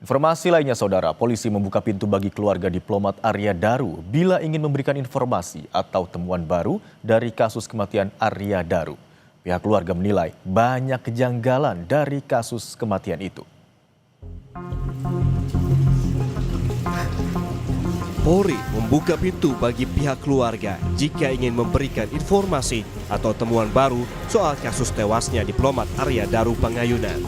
Informasi lainnya, saudara, polisi membuka pintu bagi keluarga diplomat Arya Daru bila ingin memberikan informasi atau temuan baru dari kasus kematian Arya Daru. Pihak keluarga menilai banyak kejanggalan dari kasus kematian itu. Polri membuka pintu bagi pihak keluarga jika ingin memberikan informasi atau temuan baru soal kasus tewasnya diplomat Arya Daru Pangayunan.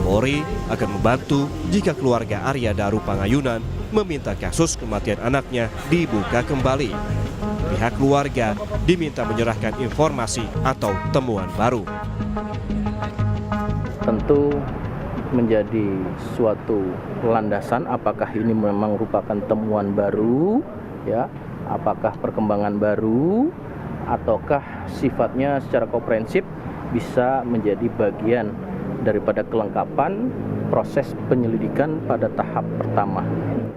Polri akan membantu jika keluarga Arya Daru Pangayunan meminta kasus kematian anaknya dibuka kembali. Pihak keluarga diminta menyerahkan informasi atau temuan baru. Tentu menjadi suatu landasan apakah ini memang merupakan temuan baru, ya, apakah perkembangan baru, ataukah sifatnya secara komprehensif bisa menjadi bagian daripada kelengkapan proses penyelidikan pada tahap pertama.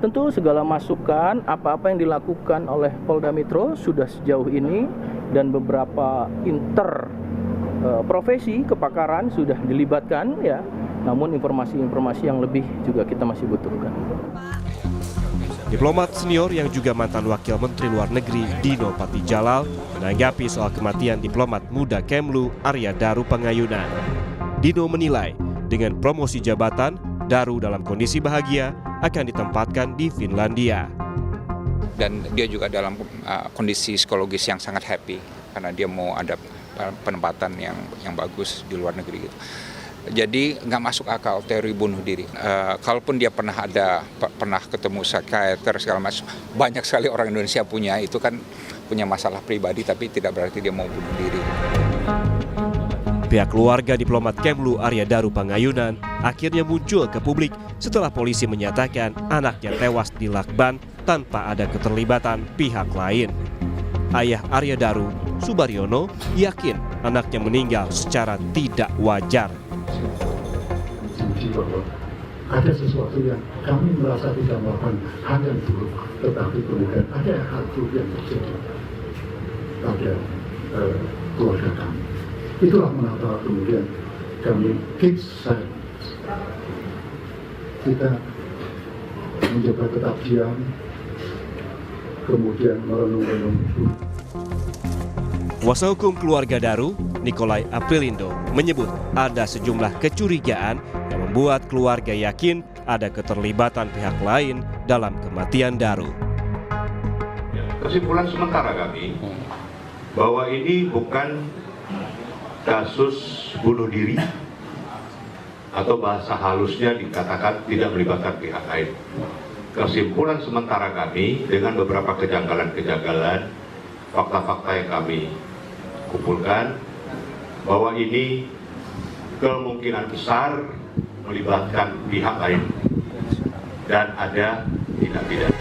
Tentu segala masukan apa-apa yang dilakukan oleh Polda Metro sudah sejauh ini dan beberapa profesi kepakaran sudah dilibatkan, ya. Namun informasi-informasi yang lebih juga kita masih butuhkan. Diplomat senior yang juga mantan Wakil Menteri Luar Negeri Dino Patijalal menanggapi soal kematian diplomat muda Kemlu Arya Daru Pangayunan. Dino menilai dengan promosi jabatan, Daru dalam kondisi bahagia akan ditempatkan di Finlandia. Dan dia juga dalam kondisi psikologis yang sangat happy karena dia mau ada penempatan yang bagus di luar negeri gitu. Jadi nggak masuk akal teori bunuh diri. Kalaupun dia pernah ketemu psikiater segala macam, banyak sekali orang Indonesia punya itu kan punya masalah pribadi, tapi tidak berarti dia mau bunuh diri. Pihak keluarga diplomat Kemlu Arya Daru Pangayunan akhirnya muncul ke publik setelah polisi menyatakan anaknya tewas di lakban tanpa ada keterlibatan pihak lain. Ayah Arya Daru, Subaryono, yakin anaknya meninggal secara tidak wajar. Bahwa ada sesuatu yang kami merasa tidak melakukan hal yang buruk, tetapi kemudian ada hal buruk yang terjadi pada keluarga kami. Itulah mengapa kemudian kami keep silent. Kita mencoba tetap diam, kemudian merenung-renung. Kuasa hukum keluarga Daru, Nikolai Aprilindo, menyebut ada sejumlah kecurigaan yang membuat keluarga yakin ada keterlibatan pihak lain dalam kematian Daru. Kesimpulan sementara kami bahwa ini bukan kasus bunuh diri atau bahasa halusnya dikatakan tidak melibatkan pihak lain. Kesimpulan sementara kami dengan beberapa kejanggalan-kejanggalan, fakta-fakta yang kami kumpulkan bahwa ini kemungkinan besar melibatkan pihak lain dan ada tindak pidana.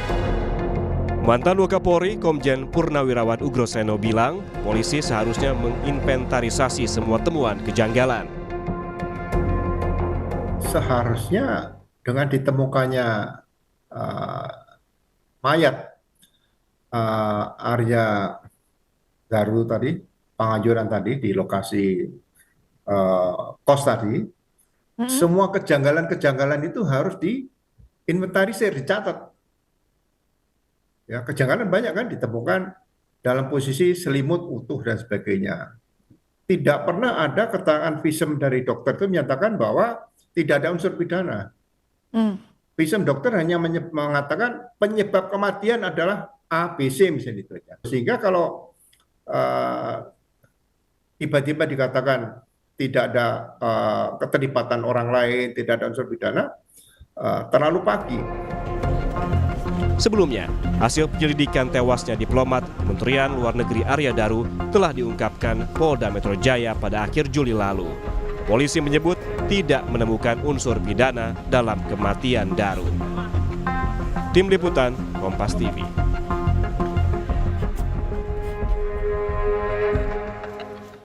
Mantan Wakapolri Komjen Purnawirawan Ugroseno bilang polisi seharusnya menginventarisasi semua temuan kejanggalan. Seharusnya dengan ditemukannya mayat Arya Daru tadi, Pangayunan tadi di lokasi kos tadi, semua kejanggalan-kejanggalan itu harus diinventarisir, dicatat. Ya, kejanggalan banyak kan ditemukan dalam posisi selimut utuh dan sebagainya. Tidak pernah ada keterangan visum dari dokter itu menyatakan bahwa tidak ada unsur pidana. Visum dokter hanya mengatakan penyebab kematian adalah ABC misalnya itu aja. Sehingga kalau tiba-tiba dikatakan tidak ada keterlibatan orang lain, tidak ada unsur pidana, terlalu pagi. Sebelumnya, hasil penyelidikan tewasnya diplomat Kementerian Luar Negeri Arya Daru telah diungkapkan Polda Metro Jaya pada akhir Juli lalu. Polisi menyebut tidak menemukan unsur pidana dalam kematian Daru. Tim Liputan, Kompas TV.